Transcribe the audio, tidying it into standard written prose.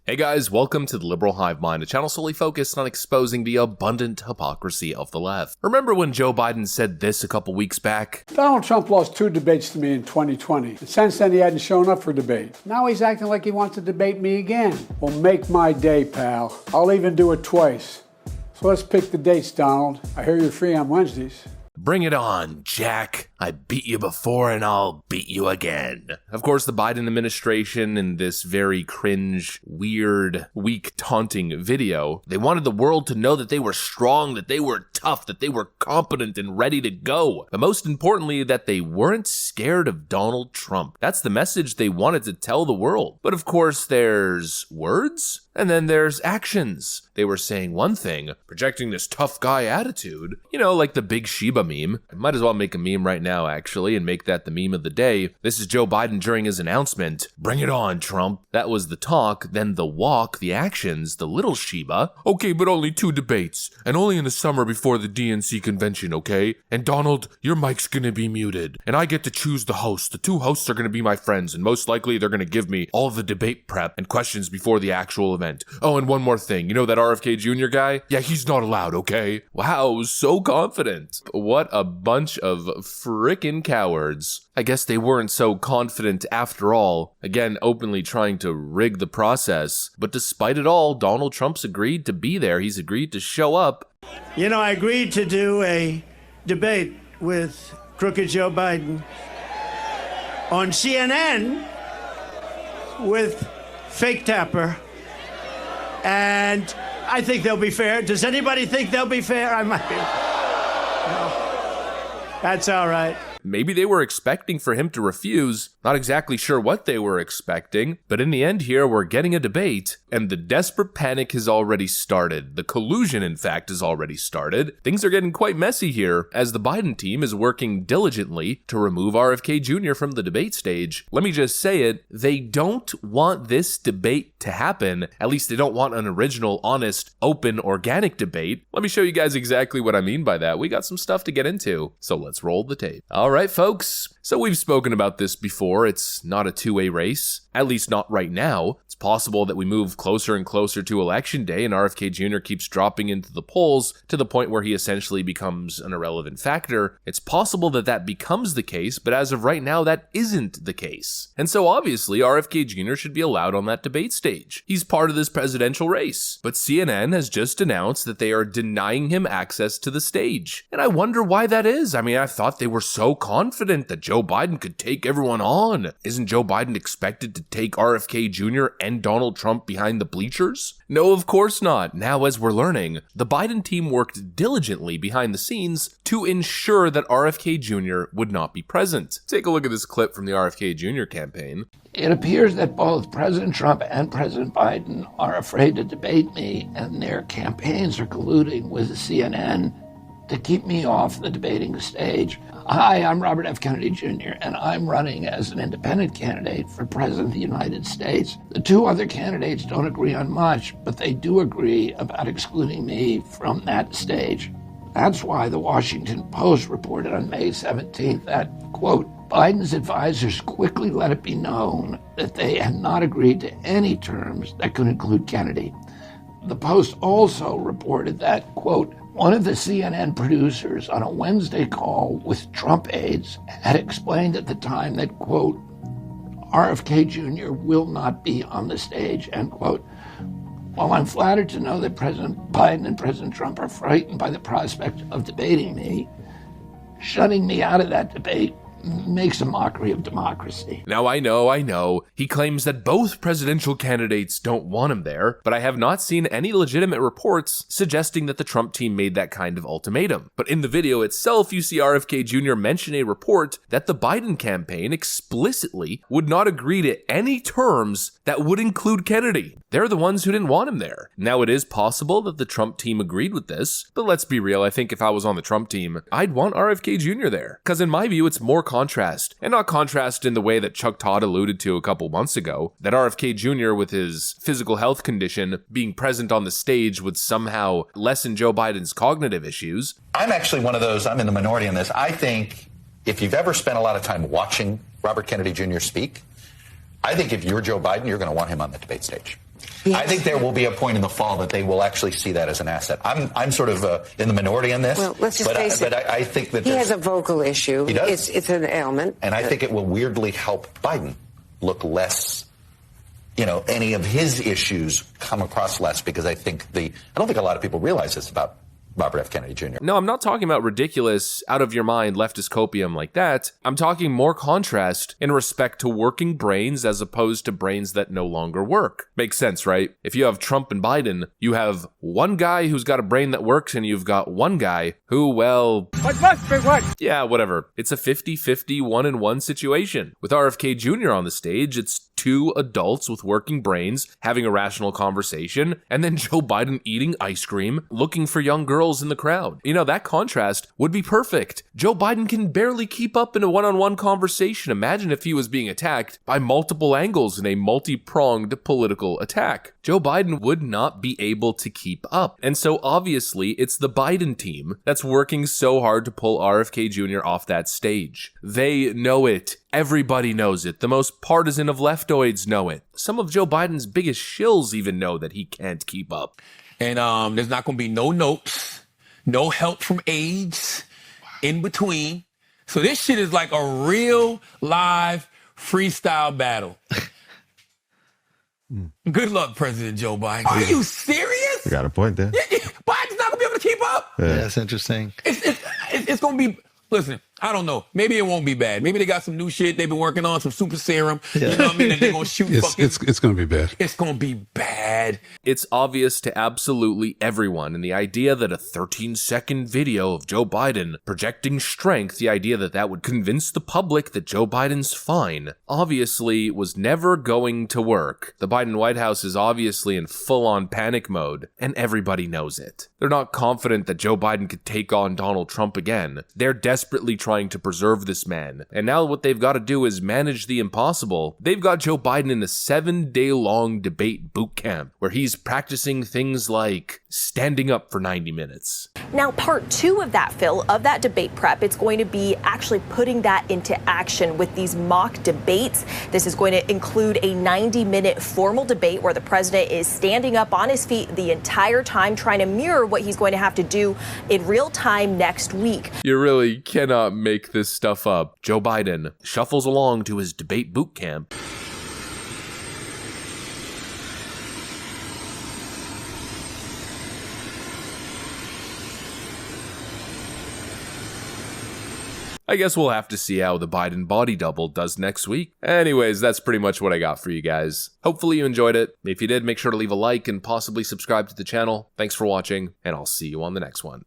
Hey guys, welcome to the Liberal Hive Mind, a channel solely focused on exposing the abundant hypocrisy of the left. Remember when Joe Biden said this a couple weeks back? Donald Trump lost 2 debates to me in 2020. And since then, he hadn't shown up for debate. Now he's acting like he wants to debate me again. Well, make my day, pal. I'll even do it twice. So let's pick the dates, Donald. I hear you're free on Wednesdays. Bring it on, Jack. I beat you before and I'll beat you again. Of course, the Biden administration in this very cringe, weird, weak, taunting video, they wanted the world to know that they were strong, that they were tough, that they were competent and ready to go. But most importantly, that they weren't scared of Donald Trump. That's the message they wanted to tell the world. But of course, there's words and then there's actions. They were saying one thing, projecting this tough guy attitude, you know, like the Big Sheba meme. I might as well make a meme right now, actually, and make that the meme of the day. This is Joe Biden during his announcement. Bring it on, Trump. That was the talk, then the walk, the actions, the little Sheba. Okay, but only 2 debates, and only in the summer before the DNC convention, okay? And Donald, your mic's gonna be muted, and I get to choose the host. The 2 hosts are gonna be my friends, and most likely they're gonna give me all the debate prep and questions before the actual event. Oh, and one more thing. You know that RFK Jr. guy? Yeah, he's not allowed, okay? Wow, so confident. What a bunch of freakin' cowards. I guess they weren't so confident after all. Again, openly trying to rig the process. But despite it all, Donald Trump's agreed to be there. He's agreed to show up. You know, I agreed to do a debate with crooked Joe Biden on CNN with Fake Tapper. And I think they'll be fair. Does anybody think they'll be fair? I might be. No. That's all right. Maybe they were expecting for him to refuse. Not exactly sure what they were expecting, but in the end here, we're getting a debate, and the desperate panic has already started. The collusion, in fact, has already started. Things are getting quite messy here, as the Biden team is working diligently to remove RFK Jr. from the debate stage. Let me just say it, they don't want this debate to happen. At least they don't want an original, honest, open, organic debate. Let me show you guys exactly what I mean by that. We got some stuff to get into, so let's roll the tape. All right, folks. So we've spoken about this before. It's not a two-way race, at least not right now. It's possible that we move closer and closer to Election Day and RFK Jr. keeps dropping into the polls to the point where he essentially becomes an irrelevant factor. It's possible that that becomes the case, but as of right now, that isn't the case. And so obviously, RFK Jr. should be allowed on that debate stage. He's part of this presidential race. But CNN has just announced that they are denying him access to the stage. And I wonder why that is. I mean, I thought they were so confident that Joe Biden could take everyone on. Isn't Joe Biden expected to take RFK Jr. and Donald Trump behind the bleachers? No, of course not. Now, as we're learning, the Biden team worked diligently behind the scenes to ensure that RFK Jr. would not be present. Take a look at this clip from the RFK Jr. campaign. It appears that both President Trump and President Biden are afraid to debate me, and their campaigns are colluding with CNN to keep me off the debating stage. Hi, I'm Robert F. Kennedy Jr., and I'm running as an independent candidate for President of the United States. The 2 other candidates don't agree on much, but they do agree about excluding me from that stage. That's why the Washington Post reported on May 17th that, quote, Biden's advisors quickly let it be known that they had not agreed to any terms that could include Kennedy. The Post also reported that, quote, one of the CNN producers on a Wednesday call with Trump aides had explained at the time that, quote, RFK Jr. will not be on the stage, end quote. While I'm flattered to know that President Biden and President Trump are frightened by the prospect of debating me, shutting me out of that debate makes a mockery of democracy. Now, I know. He claims that both presidential candidates don't want him there, but I have not seen any legitimate reports suggesting that the Trump team made that kind of ultimatum. But in the video itself, you see RFK Jr. mention a report that the Biden campaign explicitly would not agree to any terms that would include Kennedy. They're the ones who didn't want him there. Now, it is possible that the Trump team agreed with this, but let's be real, I think if I was on the Trump team, I'd want RFK Jr. there. Because in my view, it's more contrast, and not contrast in the way that Chuck Todd alluded to a couple months ago, that RFK Jr. with his physical health condition being present on the stage would somehow lessen Joe Biden's cognitive issues. I'm actually one of those, I'm in the minority on this. I think if you've ever spent a lot of time watching Robert Kennedy Jr. speak, I think if you're Joe Biden, you're going to want him on the debate stage. I think there will be a point in the fall that they will actually see that as an asset. I'm sort of in the minority on this. Well, let's just face it. But I think that he has a vocal issue. He does. It's an ailment. And I think it will weirdly help Biden look less, any of his issues come across less, because I don't think a lot of people realize this about Robert F. Kennedy Jr. No, I'm not talking about ridiculous, out of your mind leftist copium like that. I'm talking more contrast in respect to working brains as opposed to brains that no longer work. Makes sense, right? If you have Trump and Biden, you have one guy who's got a brain that works and you've got one guy who, well... Yeah, whatever. It's a 50-50, 1-in-1 situation. With RFK Jr. on the stage, it's two adults with working brains having a rational conversation, and then Joe Biden eating ice cream, looking for young girls in the crowd. That contrast would be perfect. Joe Biden can barely keep up in a one-on-one conversation. Imagine if he was being attacked by multiple angles in a multi-pronged political attack. Joe Biden would not be able to keep up. And so obviously it's the Biden team that's working so hard to pull RFK Jr. off that stage. They know it. Everybody knows it. The most partisan of leftoids know it. Some of Joe Biden's biggest shills even know that he can't keep up. And there's not going to be no notes, no help from aides in between. So this shit is like a real live freestyle battle. Good luck, President Joe Biden. Are you serious? You got a point there. Biden's not going to be able to keep up? Yeah, that's interesting. It's going to be... Listen, I don't know. Maybe it won't be bad. Maybe they got some new shit they've been working on, some super serum. Yeah. You know what I mean? And they're going to shoot fucking... It's going to be bad. It's going to be bad. It's obvious to absolutely everyone, and the idea that a 13-second video of Joe Biden projecting strength, the idea that that would convince the public that Joe Biden's fine, obviously was never going to work. The Biden White House is obviously in full-on panic mode, and everybody knows it. They're not confident that Joe Biden could take on Donald Trump again. They're desperately trying to preserve this man. And now what they've got to do is manage the impossible. They've got Joe Biden in a 7-day-long debate boot camp where he's practicing things like standing up for 90 minutes. Now, part 2 of that, Phil, of that debate prep, it's going to be actually putting that into action with these mock debates. This is going to include a 90-minute formal debate where the president is standing up on his feet the entire time, trying to mirror what he's going to have to do in real time next week. You really cannot make this stuff up. Joe Biden shuffles along to his debate boot camp. I guess we'll have to see how the Biden body double does next week. Anyways, that's pretty much what I got for you guys. Hopefully you enjoyed it. If you did, make sure to leave a like and possibly subscribe to the channel. Thanks for watching, and I'll see you on the next one.